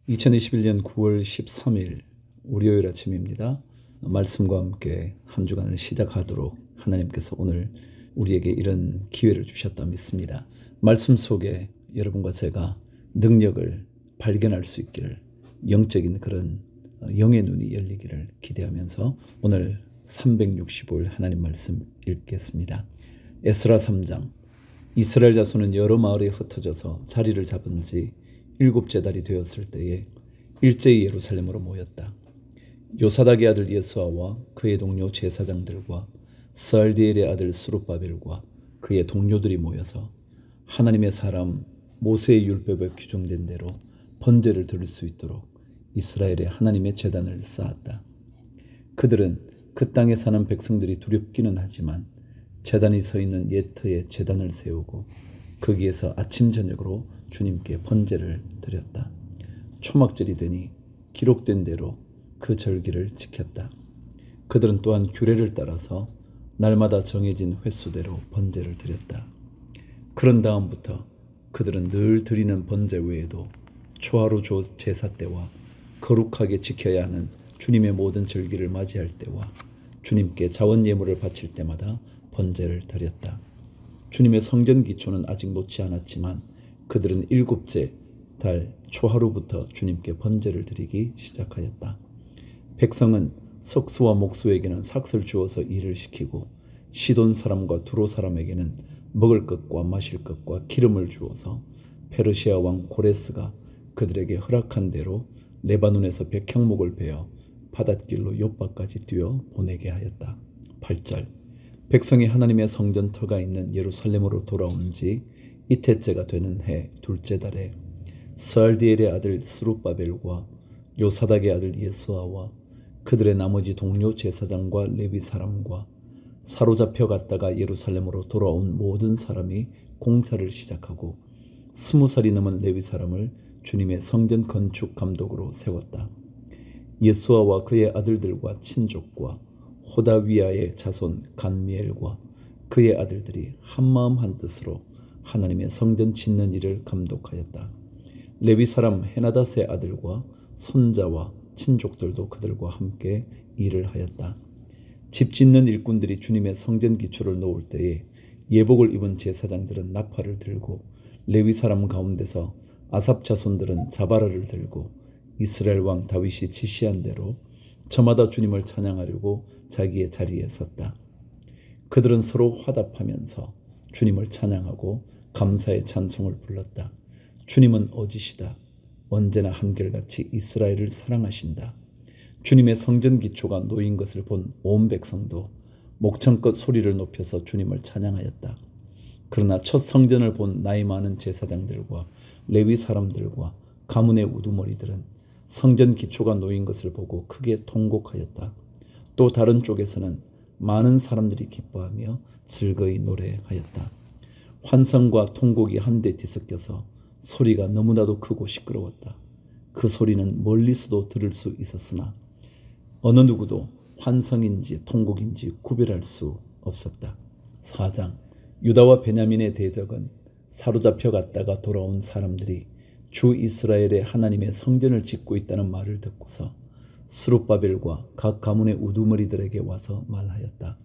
2021년 9월 13일 월요일 아침입니다. 말씀과 함께 한 주간을 시작하도록 하나님께서 오늘 우리에게 이런 기회를 주셨다 믿습니다. 말씀 속에 여러분과 제가 능력을 발견할 수 있기를, 영적인 그런 영의 눈이 열리기를 기대하면서 오늘 365일 하나님 말씀 읽겠습니다. 에스라 3장. 이스라엘 자손은 여러 마을에 흩어져서 자리를 잡은 지 7째 달이 되었을 때에 일제히 예루살렘으로 모였다. 요사닥의 아들 예수아와 그의 동료 제사장들과 스알디엘의 아들 스룹바벨과 그의 동료들이 모여서 하나님의 사람 모세의 율법에 규정된 대로 번제를 드릴 수 있도록 이스라엘의 하나님의 제단을 쌓았다. 그들은 그 땅에 사는 백성들이 두렵기는 하지만 제단이 서 있는 옛 터에 제단을 세우고 거기에서 아침 저녁으로 주님께 번제를 드렸다. 초막절이 되니 기록된 대로 그 절기를 지켰다. 그들은 또한 규례를 따라서 날마다 정해진 횟수대로 번제를 드렸다. 그런 다음부터 그들은 늘 드리는 번제 외에도 초하루 제사 때와 거룩하게 지켜야 하는 주님의 모든 절기를 맞이할 때와 주님께 자원 예물을 바칠 때마다 번제를 드렸다. 주님의 성전 기초는 아직 놓지 않았지만 그들은 7째 달 초하루부터 주님께 번제를 드리기 시작하였다. 백성은 석수와 목수에게는 삭슬 주어서 일을 시키고 시돈 사람과 두로 사람에게는 먹을 것과 마실 것과 기름을 주어서 페르시아 왕 고레스가 그들에게 허락한 대로 레바논에서 백향목을 베어 바닷길로 욥바까지 뛰어 보내게 하였다. 8절. 백성이 하나님의 성전터가 있는 예루살렘으로 돌아온 지 이태째가 되는 해 둘째 달에 스알디엘의 아들 스룹바벨과 요사닥의 아들 예수아와 그들의 나머지 동료 제사장과 레위 사람과 사로잡혀 갔다가 예루살렘으로 돌아온 모든 사람이 공사를 시작하고 20살이 넘은 레위 사람을 주님의 성전 건축 감독으로 세웠다. 예수아와 그의 아들들과 친족과 호다위아의 자손 간미엘과 그의 아들들이 한마음 한뜻으로 하나님의 성전 짓는 일을 감독하였다. 레위 사람 헤나닷의 아들과 손자와 친족들도 그들과 함께 일을 하였다. 집 짓는 일꾼들이 주님의 성전 기초를 놓을 때에 예복을 입은 제사장들은 나팔을 들고 레위 사람 가운데서 아삽 자손들은 자바라를 들고 이스라엘 왕 다윗이 지시한 대로 저마다 주님을 찬양하려고 자기의 자리에 섰다. 그들은 서로 화답하면서 주님을 찬양하고 감사의 찬송을 불렀다. 주님은 어지시다. 언제나 한결같이 이스라엘을 사랑하신다. 주님의 성전 기초가 놓인 것을 본 온 백성도 목청껏 소리를 높여서 주님을 찬양하였다. 그러나 첫 성전을 본 나이 많은 제사장들과 레위 사람들과 가문의 우두머리들은 성전 기초가 놓인 것을 보고 크게 통곡하였다. 또 다른 쪽에서는 많은 사람들이 기뻐하며 즐거이 노래하였다. 환성과 통곡이 한데 뒤섞여서 소리가 너무나도 크고 시끄러웠다. 그 소리는 멀리서도 들을 수 있었으나 어느 누구도 환성인지 통곡인지 구별할 수 없었다. 4장. 유다와 베냐민의 대적은 사로잡혀 갔다가 돌아온 사람들이 주 이스라엘의 하나님의 성전을 짓고 있다는 말을 듣고서 스룹바벨과 각 가문의 우두머리들에게 와서 말하였다.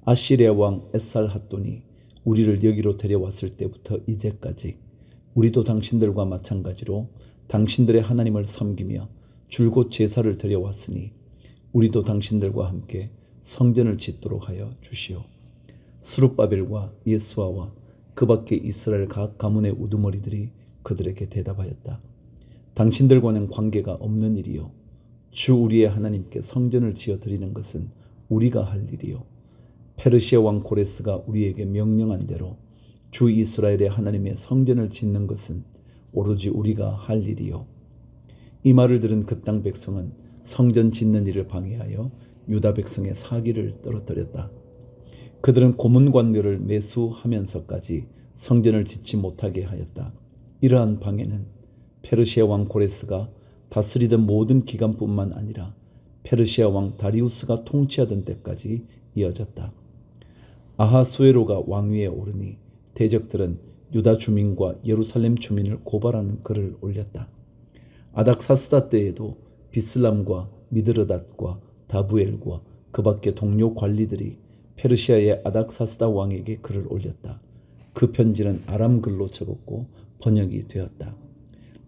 아시리아 왕 에살핫돈이 우리를 여기로 데려왔을 때부터 이제까지 우리도 당신들과 마찬가지로 당신들의 하나님을 섬기며 줄곧 제사를 드려왔으니 우리도 당신들과 함께 성전을 짓도록 하여 주시오. 스룹바벨과 예수아와 그 밖에 이스라엘 각 가문의 우두머리들이 그들에게 대답하였다. 당신들과는 관계가 없는 일이요 주 우리의 하나님께 성전을 지어 드리는 것은 우리가 할 일이요 페르시아 왕 고레스가 우리에게 명령한 대로 주 이스라엘의 하나님의 성전을 짓는 것은 오로지 우리가 할 일이요. 이 말을 들은 그 땅 백성은 성전 짓는 일을 방해하여 유다 백성의 사기를 떨어뜨렸다. 그들은 고문관들을 매수하면서까지 성전을 짓지 못하게 하였다. 이러한 방해는 페르시아 왕 고레스가 다스리던 모든 기간뿐만 아니라 페르시아 왕 다리우스가 통치하던 때까지 이어졌다. 아하수에로가 왕위에 오르니 대적들은 유다 주민과 예루살렘 주민을 고발하는 글을 올렸다. 아닥사스다 때에도 비슬람과 미드르닷과 다부엘과 그 밖의 동료 관리들이 페르시아의 아닥사스다 왕에게 글을 올렸다. 그 편지는 아람글로 적었고 번역이 되었다.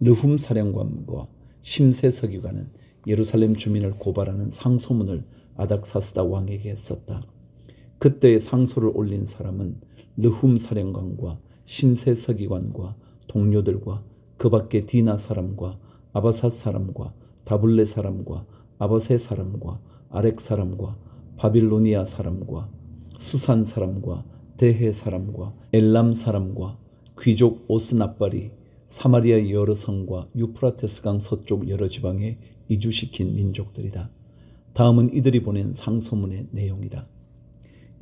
르훔 사령관과 심세 서기관은 예루살렘 주민을 고발하는 상소문을 아닥사스다 왕에게 썼다. 그때의 상소를 올린 사람은 르훔 사령관과 심세 서기관과 동료들과 그 밖의 디나 사람과 아바삿 사람과 다블레 사람과 아버세 사람과 아렉 사람과 바빌로니아 사람과 수산 사람과 대해 사람과 엘람 사람과 귀족 오스나발이 사마리아 여러 성과 유프라테스강 서쪽 여러 지방에 이주시킨 민족들이다. 다음은 이들이 보낸 상소문의 내용이다.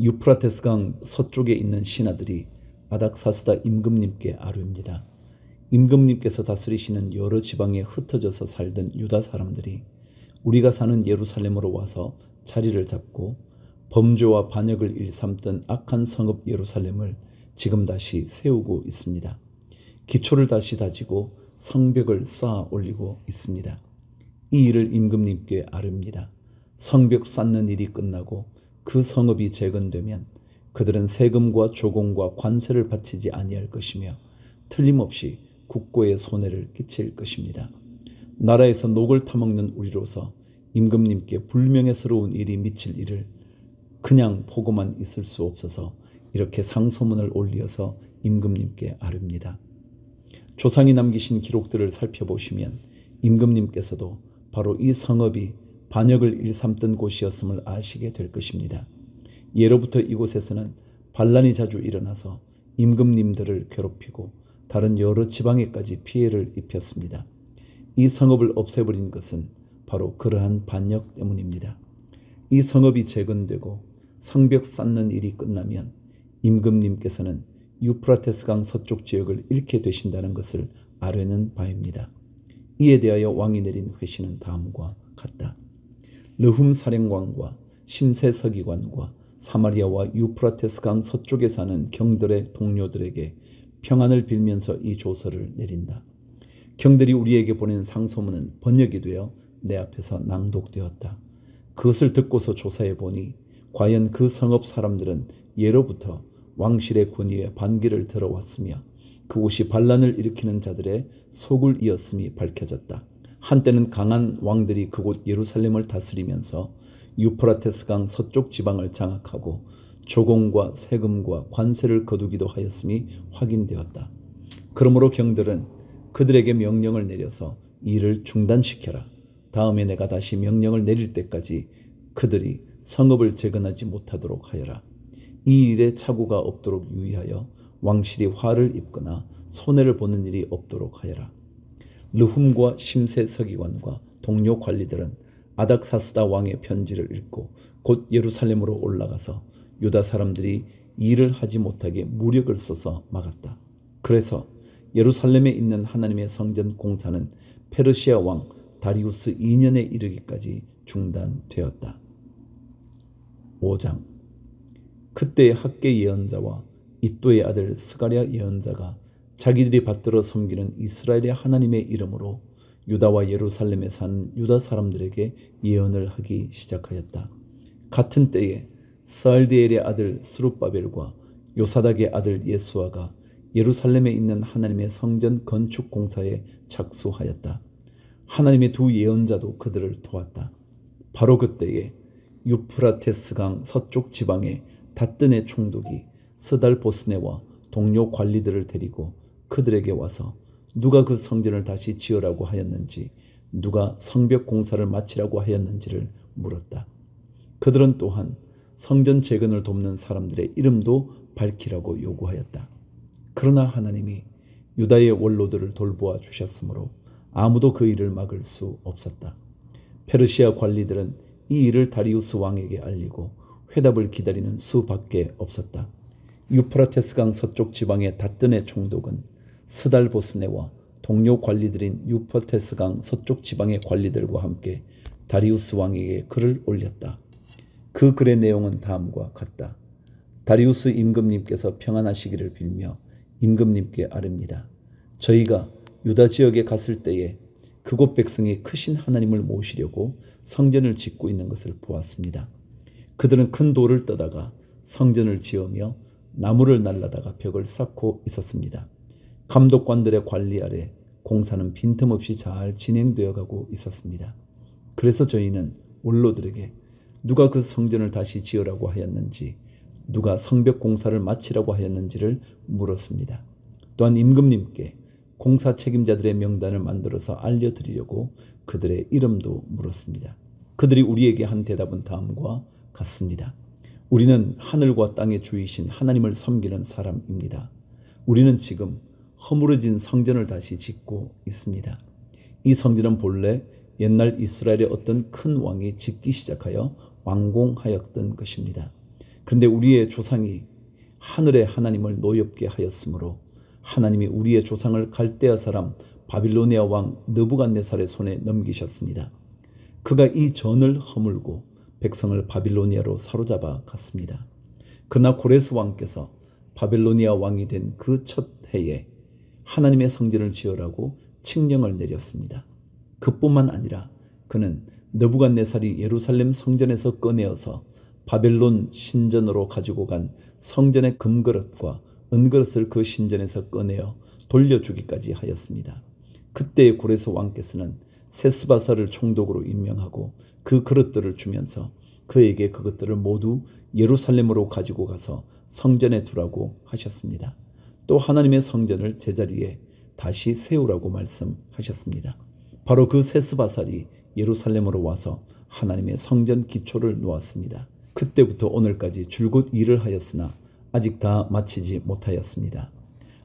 유프라테스강 서쪽에 있는 신하들이 아닥사스다 임금님께 아뢰입니다. 임금님께서 다스리시는 여러 지방에 흩어져서 살던 유다 사람들이 우리가 사는 예루살렘으로 와서 자리를 잡고 범죄와 반역을 일삼던 악한 성읍 예루살렘을 지금 다시 세우고 있습니다. 기초를 다시 다지고 성벽을 쌓아 올리고 있습니다. 이 일을 임금님께 아뢰입니다. 성벽 쌓는 일이 끝나고 그 성읍이 재건되면 그들은 세금과 조공과 관세를 바치지 아니할 것이며 틀림없이 국고에 손해를 끼칠 것입니다. 나라에서 녹을 타먹는 우리로서 임금님께 불명예스러운 일이 미칠 일을 그냥 보고만 있을 수 없어서 이렇게 상소문을 올리어서 임금님께 아뢰입니다. 조상이 남기신 기록들을 살펴보시면 임금님께서도 바로 이 성읍이 반역을 일삼던 곳이었음을 아시게 될 것입니다. 예로부터 이곳에서는 반란이 자주 일어나서 임금님들을 괴롭히고 다른 여러 지방에까지 피해를 입혔습니다. 이 성읍을 없애버린 것은 바로 그러한 반역 때문입니다. 이 성읍이 재건되고 성벽 쌓는 일이 끝나면 임금님께서는 유프라테스강 서쪽 지역을 잃게 되신다는 것을 아뢰는 바입니다. 이에 대하여 왕이 내린 회신은 다음과 같다. 르훔 사령관과 심세 서기관과 사마리아와 유프라테스강 서쪽에 사는 경들의 동료들에게 평안을 빌면서 이 조서를 내린다. 경들이 우리에게 보낸 상소문은 번역이 되어 내 앞에서 낭독되었다. 그것을 듣고서 조사해 보니 과연 그 성읍 사람들은 예로부터 왕실의 권위에 반기를 들어왔으며 그곳이 반란을 일으키는 자들의 소굴이었음이 밝혀졌다. 한때는 강한 왕들이 그곳 예루살렘을 다스리면서 유프라테스강 서쪽 지방을 장악하고 조공과 세금과 관세를 거두기도 하였음이 확인되었다. 그러므로 경들은 그들에게 명령을 내려서 이 일을 중단시켜라. 다음에 내가 다시 명령을 내릴 때까지 그들이 성읍을 재건하지 못하도록 하여라. 이 일에 착오가 없도록 유의하여 왕실이 화를 입거나 손해를 보는 일이 없도록 하여라. 르훔과 심세 서기관과 동료 관리들은 아닥사스다 왕의 편지를 읽고 곧 예루살렘으로 올라가서 유다 사람들이 일을 하지 못하게 무력을 써서 막았다. 그래서 예루살렘에 있는 하나님의 성전 공사는 페르시아 왕 다리우스 2년에 이르기까지 중단되었다. 5장. 그때 학계 예언자와 이또의 아들 스가랴 예언자가 자기들이 받들어 섬기는 이스라엘의 하나님의 이름으로 유다와 예루살렘에 산 유다 사람들에게 예언을 하기 시작하였다. 같은 때에 스알디엘의 아들 스룹바벨과 요사닥의 아들 예수아가 예루살렘에 있는 하나님의 성전 건축 공사에 착수하였다. 하나님의 두 예언자도 그들을 도왔다. 바로 그때에 유프라테스강 서쪽 지방의 다뜬의 총독이 스달보스네와 동료 관리들을 데리고 그들에게 와서 누가 그 성전을 다시 지으라고 하였는지, 누가 성벽 공사를 마치라고 하였는지를 물었다. 그들은 또한 성전 재건을 돕는 사람들의 이름도 밝히라고 요구하였다. 그러나 하나님이 유다의 원로들을 돌보아 주셨으므로 아무도 그 일을 막을 수 없었다. 페르시아 관리들은 이 일을 다리우스 왕에게 알리고 회답을 기다리는 수밖에 없었다. 유프라테스강 서쪽 지방의 다뜬의 총독은 스달보스네와 동료 관리들인 유프라테스강 서쪽 지방의 관리들과 함께 다리우스 왕에게 글을 올렸다. 그 글의 내용은 다음과 같다. 다리우스 임금님께서 평안하시기를 빌며 임금님께 아뢰입니다. 저희가 유다 지역에 갔을 때에 그곳 백성이 크신 하나님을 모시려고 성전을 짓고 있는 것을 보았습니다. 그들은 큰 돌을 떠다가 성전을 지으며 나무를 날라다가 벽을 쌓고 있었습니다. 감독관들의 관리 아래 공사는 빈틈없이 잘 진행되어 가고 있었습니다. 그래서 저희는 원로들에게 누가 그 성전을 다시 지으라고 하였는지, 누가 성벽 공사를 마치라고 하였는지를 물었습니다. 또한 임금님께 공사 책임자들의 명단을 만들어서 알려드리려고 그들의 이름도 물었습니다. 그들이 우리에게 한 대답은 다음과 같습니다. 우리는 하늘과 땅의 주이신 하나님을 섬기는 사람입니다. 우리는 지금 허물어진 성전을 다시 짓고 있습니다. 이 성전은 본래 옛날 이스라엘의 어떤 큰 왕이 짓기 시작하여 완공하였던 것입니다. 그런데 우리의 조상이 하늘의 하나님을 노엽게 하였으므로 하나님이 우리의 조상을 갈대아 사람 바빌로니아 왕 느부갓네살의 손에 넘기셨습니다. 그가 이 전을 허물고 백성을 바빌로니아로 사로잡아 갔습니다. 그러나 고레스 왕께서 바빌로니아 왕이 된 그 첫 해에 하나님의 성전을 지으라고 칙령을 내렸습니다. 그뿐만 아니라 그는 느부갓네살이 예루살렘 성전에서 꺼내어서 바벨론 신전으로 가지고 간 성전의 금그릇과 은그릇을 그 신전에서 꺼내어 돌려주기까지 하였습니다. 그때 고레스 왕께서는 세스바사를 총독으로 임명하고 그 그릇들을 주면서 그에게 그것들을 모두 예루살렘으로 가지고 가서 성전에 두라고 하셨습니다. 또 하나님의 성전을 제자리에 다시 세우라고 말씀하셨습니다. 바로 그 세스바살이 예루살렘으로 와서 하나님의 성전 기초를 놓았습니다. 그때부터 오늘까지 줄곧 일을 하였으나 아직 다 마치지 못하였습니다.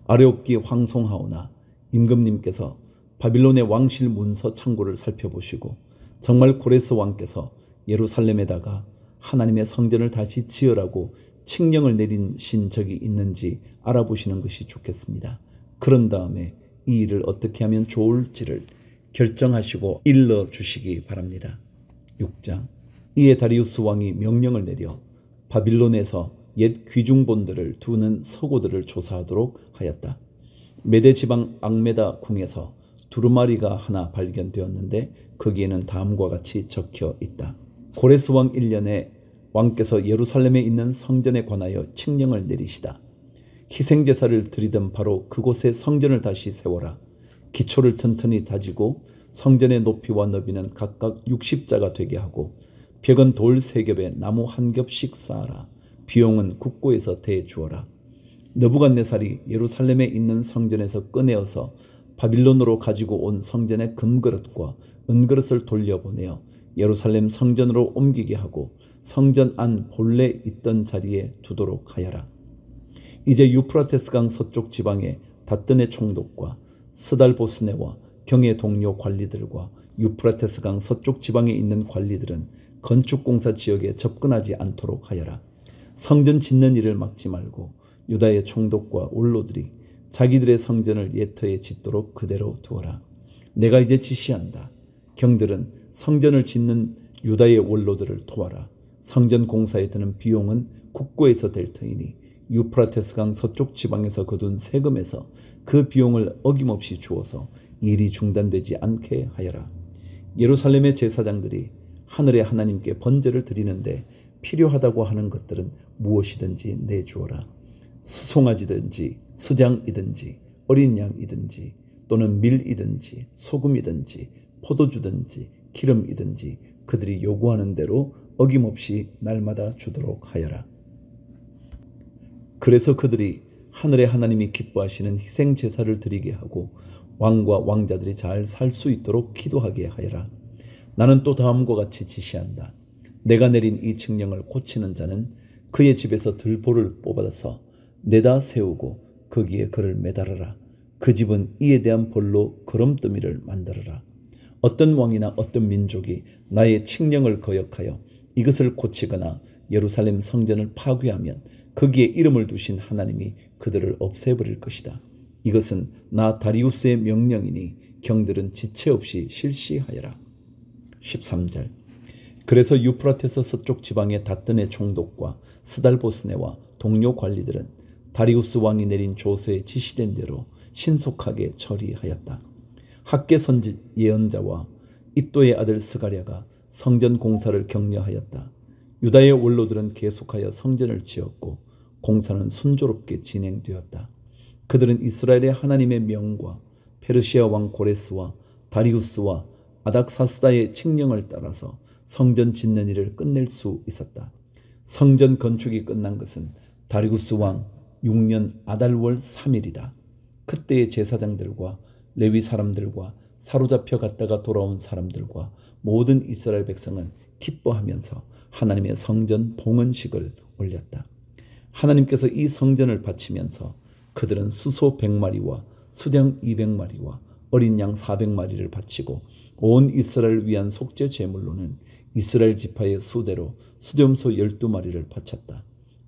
아뢰옵기 황송하오나 임금님께서 바빌론의 왕실 문서 창고를 살펴보시고 정말 고레스 왕께서 예루살렘에다가 하나님의 성전을 다시 지으라고 칙령을 내리신 적이 있는지 알아보시는 것이 좋겠습니다. 그런 다음에 이 일을 어떻게 하면 좋을지를 결정하시고 일러주시기 바랍니다. 6장. 이에 다리우스 왕이 명령을 내려 바빌론에서 옛 귀중본들을 두는 서고들을 조사하도록 하였다. 메대 지방 앙메다 궁에서 두루마리가 하나 발견되었는데 거기에는 다음과 같이 적혀 있다. 고레스 왕 1년에 왕께서 예루살렘에 있는 성전에 관하여 칙령을 내리시다. 희생제사를 드리던 바로 그곳에 성전을 다시 세워라. 기초를 튼튼히 다지고 성전의 높이와 너비는 각각 60자가 되게 하고 벽은 돌 3겹에 나무 1겹씩 쌓아라. 비용은 국고에서 대주어라. 느부갓네살이 예루살렘에 있는 성전에서 꺼내어서 바빌론으로 가지고 온 성전의 금그릇과 은그릇을 돌려보내어 예루살렘 성전으로 옮기게 하고 성전 안 본래 있던 자리에 두도록 하여라. 이제 유프라테스강 서쪽 지방의 다뜨네 총독과 스달보스네와 경의 동료 관리들과 유프라테스강 서쪽 지방에 있는 관리들은 건축공사 지역에 접근하지 않도록 하여라. 성전 짓는 일을 막지 말고 유다의 총독과 원로들이 자기들의 성전을 옛터에 짓도록 그대로 두어라. 내가 이제 지시한다. 경들은 성전을 짓는 유다의 원로들을 도와라. 성전 공사에 드는 비용은 국고에서 될 터이니 유프라테스강 서쪽 지방에서 거둔 세금에서 그 비용을 어김없이 주어서 일이 중단되지 않게 하여라. 예루살렘의 제사장들이 하늘의 하나님께 번제를 드리는데 필요하다고 하는 것들은 무엇이든지 내주어라. 수송아지든지 수장이든지 어린 양이든지 또는 밀이든지 소금이든지 포도주든지 기름이든지 그들이 요구하는 대로 어김없이 날마다 주도록 하여라. 그래서 그들이 하늘의 하나님이 기뻐하시는 희생 제사를 드리게 하고 왕과 왕자들이 잘 살 수 있도록 기도하게 하여라. 나는 또 다음과 같이 지시한다. 내가 내린 이 칙령을 고치는 자는 그의 집에서 들보를 뽑아서 내다 세우고 거기에 그를 매달아라. 그 집은 이에 대한 벌로 거름더미를 만들어라. 어떤 왕이나 어떤 민족이 나의 칙령을 거역하여 이것을 고치거나 예루살렘 성전을 파괴하면 거기에 이름을 두신 하나님이 그들을 없애버릴 것이다. 이것은 나 다리우스의 명령이니 경들은 지체 없이 실시하여라. 13절. 그래서 유프라테스 서쪽 지방의 다뜨네 총독과 스달보스네와 동료 관리들은 다리우스 왕이 내린 조서에 지시된 대로 신속하게 처리하였다. 학개 선지 예언자와 이또의 아들 스가랴가 성전 공사를 격려하였다. 유다의 원로들은 계속하여 성전을 지었고 공사는 순조롭게 진행되었다. 그들은 이스라엘의 하나님의 명과 페르시아 왕 고레스와 다리우스와 아닥사스다의 칙령을 따라서 성전 짓는 일을 끝낼 수 있었다. 성전 건축이 끝난 것은 다리우스 왕 6년 아달월 3일이다. 그때의 제사장들과 레위 사람들과 사로잡혀 갔다가 돌아온 사람들과 모든 이스라엘 백성은 기뻐하면서 하나님의 성전 봉헌식을 올렸다. 하나님께서 이 성전을 바치면서 그들은 수소 100마리와 수량 200마리와 어린 양 400마리를 바치고 온 이스라엘을 위한 속죄 제물로는 이스라엘 지파의 수대로 수렴소 12마리를 바쳤다.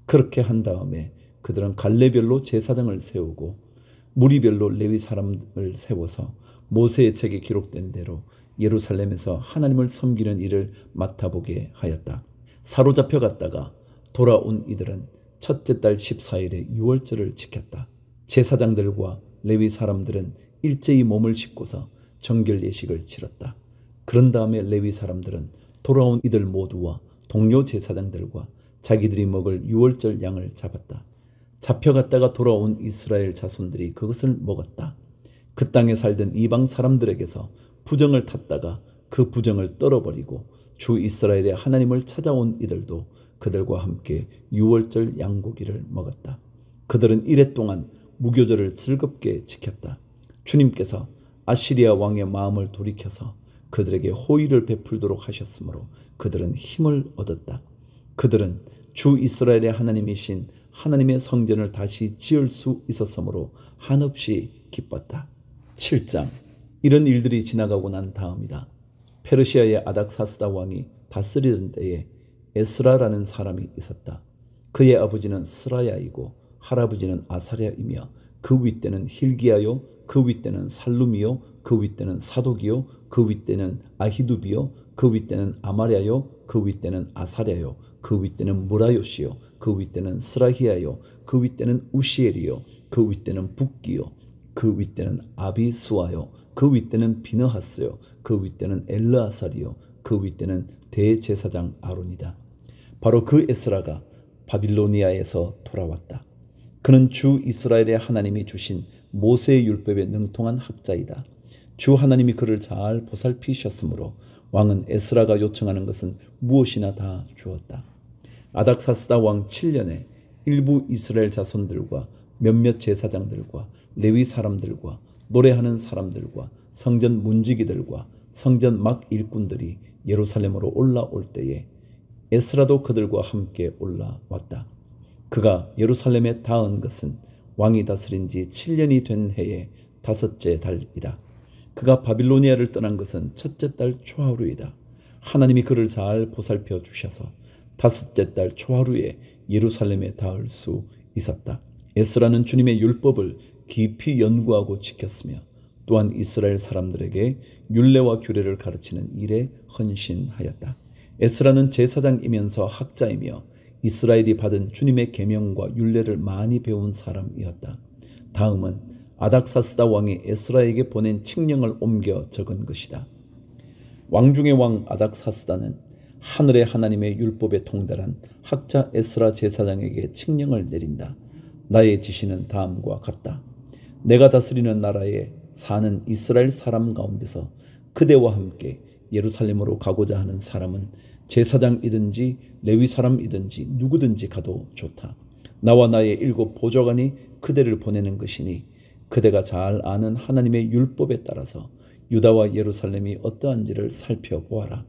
그렇게 한 다음에 그들은 갈래별로 제사장을 세우고 무리별로 레위 사람을 세워서 모세의 책에 기록된 대로 예루살렘에서 하나님을 섬기는 일을 맡아보게 하였다. 사로잡혀 갔다가 돌아온 이들은 첫째 달 14일에 유월절을 지켰다. 제사장들과 레위 사람들은 일제히 몸을 씻고서 정결 예식을 치렀다. 그런 다음에 레위 사람들은 돌아온 이들 모두와 동료 제사장들과 자기들이 먹을 유월절 양을 잡았다. 잡혀갔다가 돌아온 이스라엘 자손들이 그것을 먹었다. 그 땅에 살던 이방 사람들에게서 부정을 탔다가 그 부정을 떨어버리고 주 이스라엘의 하나님을 찾아온 이들도 그들과 함께 유월절 양고기를 먹었다. 그들은 이래 동안 무교절을 즐겁게 지켰다. 주님께서 아시리아 왕의 마음을 돌이켜서 그들에게 호의를 베풀도록 하셨으므로 그들은 힘을 얻었다. 그들은 주 이스라엘의 하나님이신 하나님의 성전을 다시 지을 수 있었으므로 한없이 기뻤다. 7장. 이런 일들이 지나가고 난 다음이다. 페르시아의 아닥사스다 왕이 다스리던 때에 에스라라는 사람이 있었다. 그의 아버지는 스라야이고 할아버지는 아사랴이며 그 윗대는 힐기야요, 그 윗대는 살룸이요, 그 윗대는 사독이요, 그 윗대는 아히두비요, 그 윗대는 아마랴요, 그 윗대는 아사랴요, 그 윗대는 무라요시요, 그 윗대는 스라히야요, 그 윗대는 우시엘이요, 그 윗대는 붓기요, 그 윗대는 아비수아요, 그 윗대는 비느하스요, 그 윗대는 엘르아살이요, 그 윗대는 대제사장 아론이다. 바로 그 에스라가 바빌로니아에서 돌아왔다. 그는 주 이스라엘의 하나님이 주신 모세의 율법에 능통한 학자이다. 주 하나님이 그를 잘 보살피셨으므로 왕은 에스라가 요청하는 것은 무엇이나 다 주었다. 아닥사스다 왕 7년에 일부 이스라엘 자손들과 몇몇 제사장들과 레위 사람들과 노래하는 사람들과 성전 문지기들과 성전 막 일꾼들이 예루살렘으로 올라올 때에 에스라도 그들과 함께 올라왔다. 그가 예루살렘에 닿은 것은 왕이 다스린 지 7년이 된 해의 5째 달이다. 그가 바빌로니아를 떠난 것은 첫째 달 초하루이다. 하나님이 그를 잘 보살펴 주셔서 5째 달 초하루에 예루살렘에 닿을 수 있었다. 에스라는 주님의 율법을 깊이 연구하고 지켰으며 또한 이스라엘 사람들에게 율례와 규례를 가르치는 일에 헌신하였다. 에스라는 제사장이면서 학자이며 이스라엘이 받은 주님의 계명과 율례를 많이 배운 사람이었다. 다음은 아닥사스다 왕이 에스라에게 보낸 칙령을 옮겨 적은 것이다. 왕 중의 왕 아닥사스다는 하늘의 하나님의 율법에 통달한 학자 에스라 제사장에게 칙령을 내린다. 나의 지시는 다음과 같다. 내가 다스리는 나라에 사는 이스라엘 사람 가운데서 그대와 함께 예루살렘으로 가고자 하는 사람은 제사장이든지 레위 사람이든지 누구든지 가도 좋다. 나와 나의 7 보좌관이 그대를 보내는 것이니 그대가 잘 아는 하나님의 율법에 따라서 유다와 예루살렘이 어떠한지를 살펴보아라.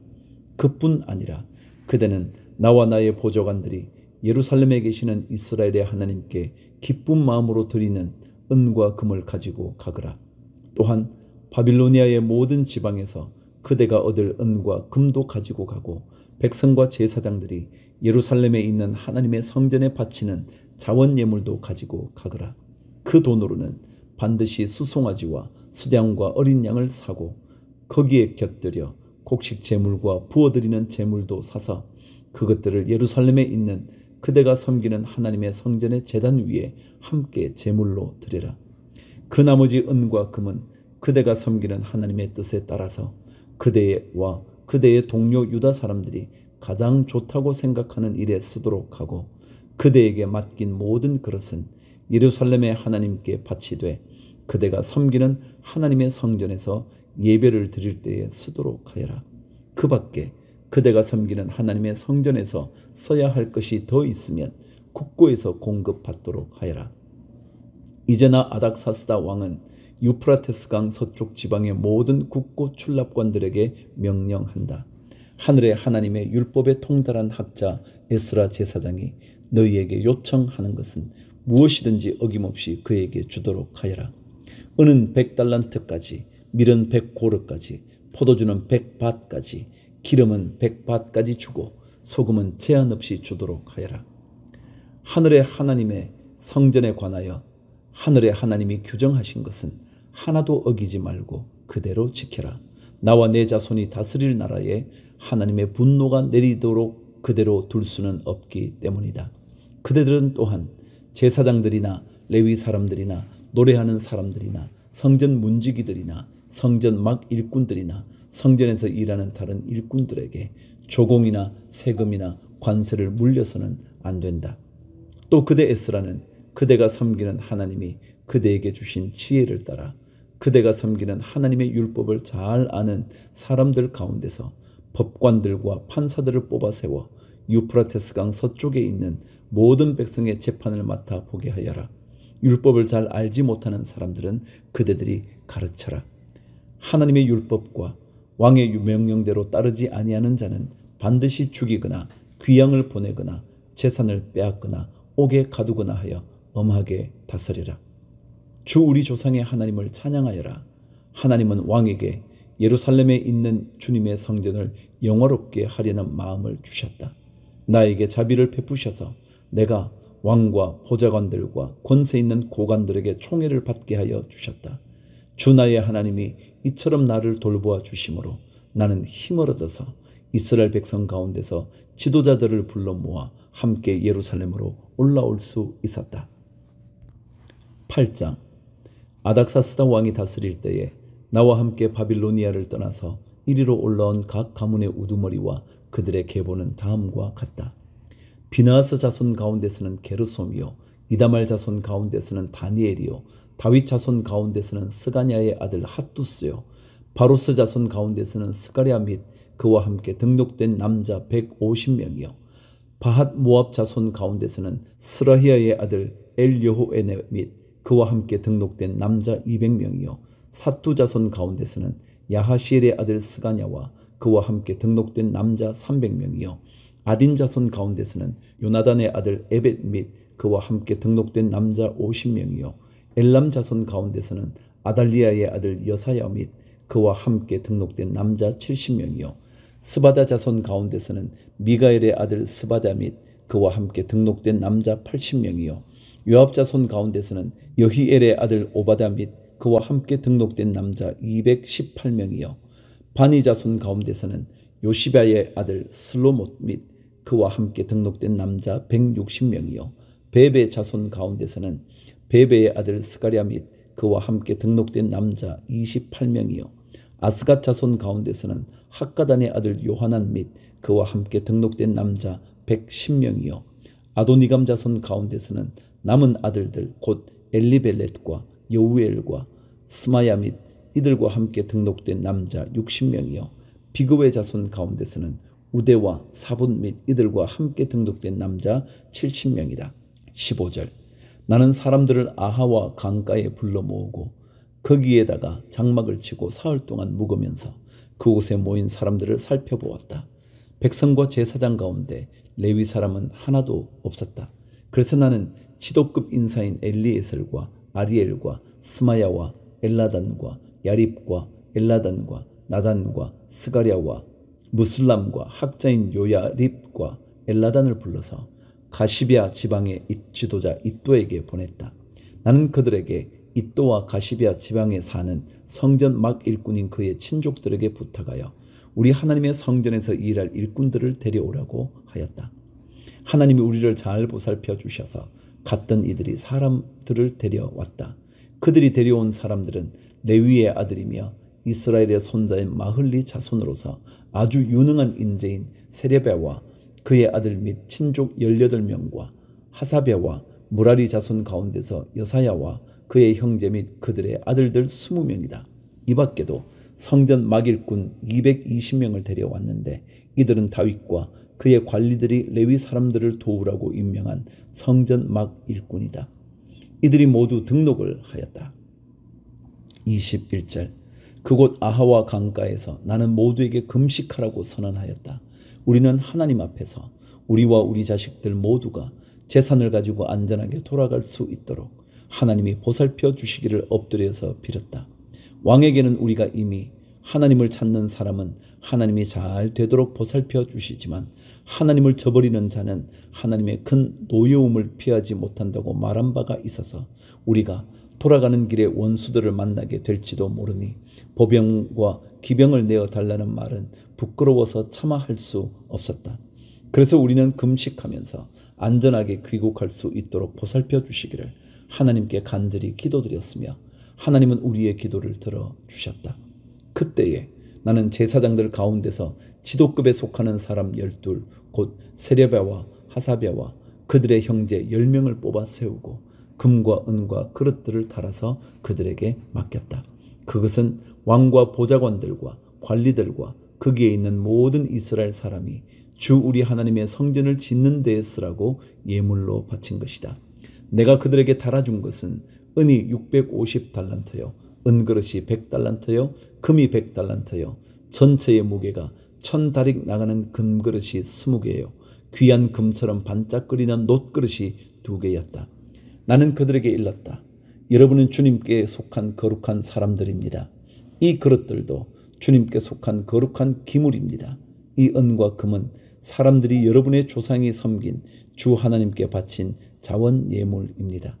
그뿐 아니라 그대는 나와 나의 보좌관들이 예루살렘에 계시는 이스라엘의 하나님께 기쁜 마음으로 드리는 은과 금을 가지고 가거라. 또한 바빌로니아의 모든 지방에서 그대가 얻을 은과 금도 가지고 가고 백성과 제사장들이 예루살렘에 있는 하나님의 성전에 바치는 자원 예물도 가지고 가거라. 그 돈으로는 반드시 수송아지와 수량과 어린 양을 사고 거기에 곁들여 곡식 제물과 부어드리는 제물도 사서 그것들을 예루살렘에 있는 그대가 섬기는 하나님의 성전의 제단 위에 함께 제물로 드리라. 그 나머지 은과 금은 그대가 섬기는 하나님의 뜻에 따라서 그대와 그대의 동료 유다 사람들이 가장 좋다고 생각하는 일에 쓰도록 하고 그대에게 맡긴 모든 그릇은 예루살렘의 하나님께 바치되 그대가 섬기는 하나님의 성전에서 예배를 드릴 때에 쓰도록 하여라. 그 밖에 그대가 섬기는 하나님의 성전에서 써야 할 것이 더 있으면 국고에서 공급받도록 하여라. 이제나 아닥사스다 왕은 유프라테스 강 서쪽 지방의 모든 국고 출납관들에게 명령한다. 하늘의 하나님의 율법에 통달한 학자 에스라 제사장이 너희에게 요청하는 것은 무엇이든지 어김없이 그에게 주도록 하여라. 은은 100달란트까지, 밀은 100고르까지, 포도주는 100밭까지, 기름은 100밭까지 주고 소금은 제한 없이 주도록 하여라. 하늘의 하나님의 성전에 관하여 하늘의 하나님이 규정하신 것은 하나도 어기지 말고 그대로 지켜라. 나와 내 자손이 다스릴 나라에 하나님의 분노가 내리도록 그대로 둘 수는 없기 때문이다. 그대들은 또한 제사장들이나 레위 사람들이나 노래하는 사람들이나 성전 문지기들이나 성전 막 일꾼들이나 성전에서 일하는 다른 일꾼들에게 조공이나 세금이나 관세를 물려서는 안 된다. 또 그대 에스라는 그대가 섬기는 하나님이 그대에게 주신 지혜를 따라 그대가 섬기는 하나님의 율법을 잘 아는 사람들 가운데서 법관들과 판사들을 뽑아 세워 유프라테스 강 서쪽에 있는 모든 백성의 재판을 맡아 보게 하여라. 율법을 잘 알지 못하는 사람들은 그대들이 가르쳐라. 하나님의 율법과 왕의 명령대로 따르지 아니하는 자는 반드시 죽이거나 귀양을 보내거나 재산을 빼앗거나 옥에 가두거나 하여 엄하게 다스리라. 주 우리 조상의 하나님을 찬양하여라. 하나님은 왕에게 예루살렘에 있는 주님의 성전을 영화롭게 하려는 마음을 주셨다. 나에게 자비를 베푸셔서 내가 왕과 보좌관들과 권세 있는 고관들에게 총애를 받게 하여 주셨다. 주 나의 하나님이 이처럼 나를 돌보아 주심으로 나는 힘을 얻어서 이스라엘 백성 가운데서 지도자들을 불러 모아 함께 예루살렘으로 올라올 수 있었다. 8장. 아닥사스다 왕이 다스릴 때에 나와 함께 바빌로니아를 떠나서 이리로 올라온 각 가문의 우두머리와 그들의 계보는 다음과 같다. 비나하스 자손 가운데서는 게르솜이요, 이다말 자손 가운데서는 다니엘이요, 다윗 자손 가운데서는 스가냐의 아들 핫두스요, 바로스 자손 가운데서는 스가랴 및 그와 함께 등록된 남자 150명이요, 바핫 모압 자손 가운데서는 스라히아의 아들 엘여호에네 및 그와 함께 등록된 남자 200명이요, 사투 자손 가운데서는 야하시엘의 아들 스가냐와 그와 함께 등록된 남자 300명이요, 아딘 자손 가운데서는 요나단의 아들 에벳 및 그와 함께 등록된 남자 50명이요, 엘람 자손 가운데서는 아달리아의 아들 여사야 및 그와 함께 등록된 남자 70명이요, 스바다 자손 가운데서는 미가엘의 아들 스바다 및 그와 함께 등록된 남자 80명이요, 요압 자손 가운데서는 여히엘의 아들 오바다 및 그와 함께 등록된 남자 218명이요, 바니 자손 가운데서는 요시바의 아들 슬로못 및 그와 함께 등록된 남자 160명이요, 베베 자손 가운데서는 베베의 아들 스가랴 및 그와 함께 등록된 남자 28명이요, 아스갓 자손 가운데서는 학가단의 아들 요하난 및 그와 함께 등록된 남자 110명이요, 아도니감 자손 가운데서는 남은 아들들 곧 엘리벨렛과 여우엘과 스마야 및 이들과 함께 등록된 남자 60명이요, 비그웨 자손 가운데서는 우대와 사분 및 이들과 함께 등록된 남자 70명이다. 15절. 나는 사람들을 아하와 강가에 불러 모으고 거기에다가 장막을 치고 사흘 동안 묵으면서 그곳에 모인 사람들을 살펴보았다. 백성과 제사장 가운데 레위 사람은 하나도 없었다. 그래서 나는 지도급 인사인 엘리에셀과 아리엘과 스마야와 엘라단과 야립과 엘라단과 나단과 스가랴와 무슬람과 학자인 요야립과 엘라단을 불러서 가시비아 지방의 지도자 이또에게 보냈다. 나는 그들에게 이또와 가시비아 지방에 사는 성전 막 일꾼인 그의 친족들에게 부탁하여 우리 하나님의 성전에서 일할 일꾼들을 데려오라고 하였다. 하나님이 우리를 잘 보살펴 주셔서 갔던 이들이 사람들을 데려왔다. 그들이 데려온 사람들은 레위의 아들이며 이스라엘의 손자인 마흘리 자손으로서 아주 유능한 인재인 세레베와 그의 아들 및 친족 18명과 하사베와 무라리 자손 가운데서 여사야와 그의 형제 및 그들의 아들들 20명이다. 이 밖에도 성전 막일꾼 220명을 데려왔는데 이들은 다윗과 그의 관리들이 레위 사람들을 도우라고 임명한 성전 막일꾼이다. 이들이 모두 등록을 하였다. 21절 그곳 아하와 강가에서 나는 모두에게 금식하라고 선언하였다. 우리는 하나님 앞에서 우리와 우리 자식들 모두가 재산을 가지고 안전하게 돌아갈 수 있도록 하나님이 보살펴 주시기를 엎드려서 빌었다. 왕에게는 우리가 이미 하나님을 찾는 사람은 하나님이 잘 되도록 보살펴 주시지만 하나님을 저버리는 자는 하나님의 큰 노여움을 피하지 못한다고 말한 바가 있어서 우리가 돌아가는 길에 원수들을 만나게 될지도 모르니 보병과 기병을 내어 달라는 말은 부끄러워서 차마 할 수 없었다. 그래서 우리는 금식하면서 안전하게 귀국할 수 있도록 보살펴 주시기를 하나님께 간절히 기도드렸으며 하나님은 우리의 기도를 들어주셨다. 그때에 나는 제사장들 가운데서 지도급에 속하는 사람 12 곧 세레베와 하사베와 그들의 형제 10명을 뽑아 세우고 금과 은과 그릇들을 달아서 그들에게 맡겼다. 그것은 왕과 보좌관들과 관리들과 거기에 있는 모든 이스라엘 사람이 주 우리 하나님의 성전을 짓는 데에 쓰라고 예물로 바친 것이다. 내가 그들에게 달아준 것은 은이 650달란트요 은그릇이 100달란트요 금이 100달란트요 전체의 무게가 1000다릭 나가는 금그릇이 20개요 귀한 금처럼 반짝거리는 놋그릇이 2개였다. 나는 그들에게 일렀다. 여러분은 주님께 속한 거룩한 사람들입니다. 이 그릇들도 주님께 속한 거룩한 기물입니다. 이 은과 금은 사람들이 여러분의 조상이 섬긴 주 하나님께 바친 자원 예물입니다.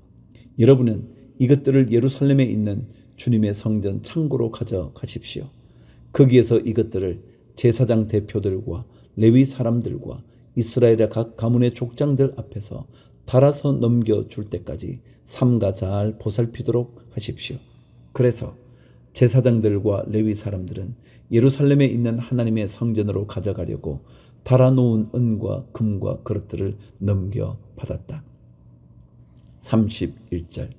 여러분은 이것들을 예루살렘에 있는 주님의 성전 창고로 가져가십시오. 거기에서 이것들을 제사장 대표들과 레위 사람들과 이스라엘의 각 가문의 족장들 앞에서 달아서 넘겨줄 때까지 삼가 잘 보살피도록 하십시오. 그래서 제사장들과 레위 사람들은 예루살렘에 있는 하나님의 성전으로 가져가려고 달아놓은 은과 금과 그릇들을 넘겨받았다. 31절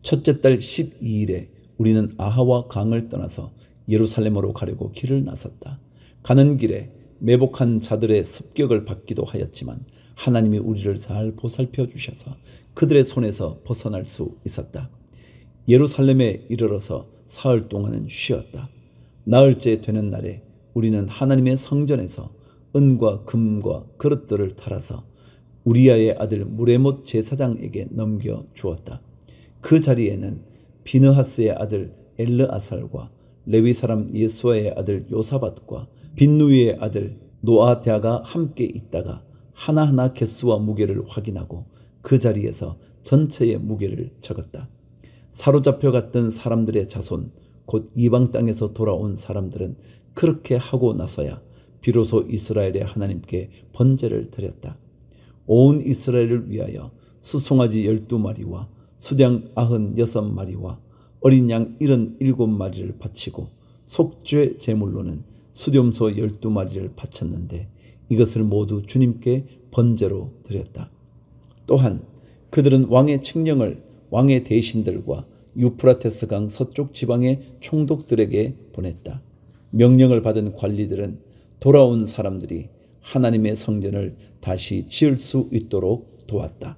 첫째 달 12일에 우리는 아하와 강을 떠나서 예루살렘으로 가려고 길을 나섰다. 가는 길에 매복한 자들의 습격을 받기도 하였지만 하나님이 우리를 잘 보살펴 주셔서 그들의 손에서 벗어날 수 있었다. 예루살렘에 이르러서 사흘 동안은 쉬었다. 나흘째 되는 날에 우리는 하나님의 성전에서 은과 금과 그릇들을 달아서 우리아의 아들 무레못 제사장에게 넘겨주었다. 그 자리에는 비느하스의 아들 엘르아살과 레위 사람 예수아의 아들 요사밧과 빈누이의 아들 노아드야가 함께 있다가 하나하나 개수와 무게를 확인하고 그 자리에서 전체의 무게를 적었다. 사로잡혀 갔던 사람들의 자손 곧 이방 땅에서 돌아온 사람들은 그렇게 하고 나서야 비로소 이스라엘의 하나님께 번제를 드렸다. 온 이스라엘을 위하여 수송아지 12마리와 수장 96마리와 어린 양 77마리를 바치고 속죄 제물로는 수렴소 12마리를 바쳤는데 이것을 모두 주님께 번제로 드렸다. 또한 그들은 왕의 칙령을 왕의 대신들과 유프라테스 강 서쪽 지방의 총독들에게 보냈다. 명령을 받은 관리들은 돌아온 사람들이 하나님의 성전을 다시 지을 수 있도록 도왔다.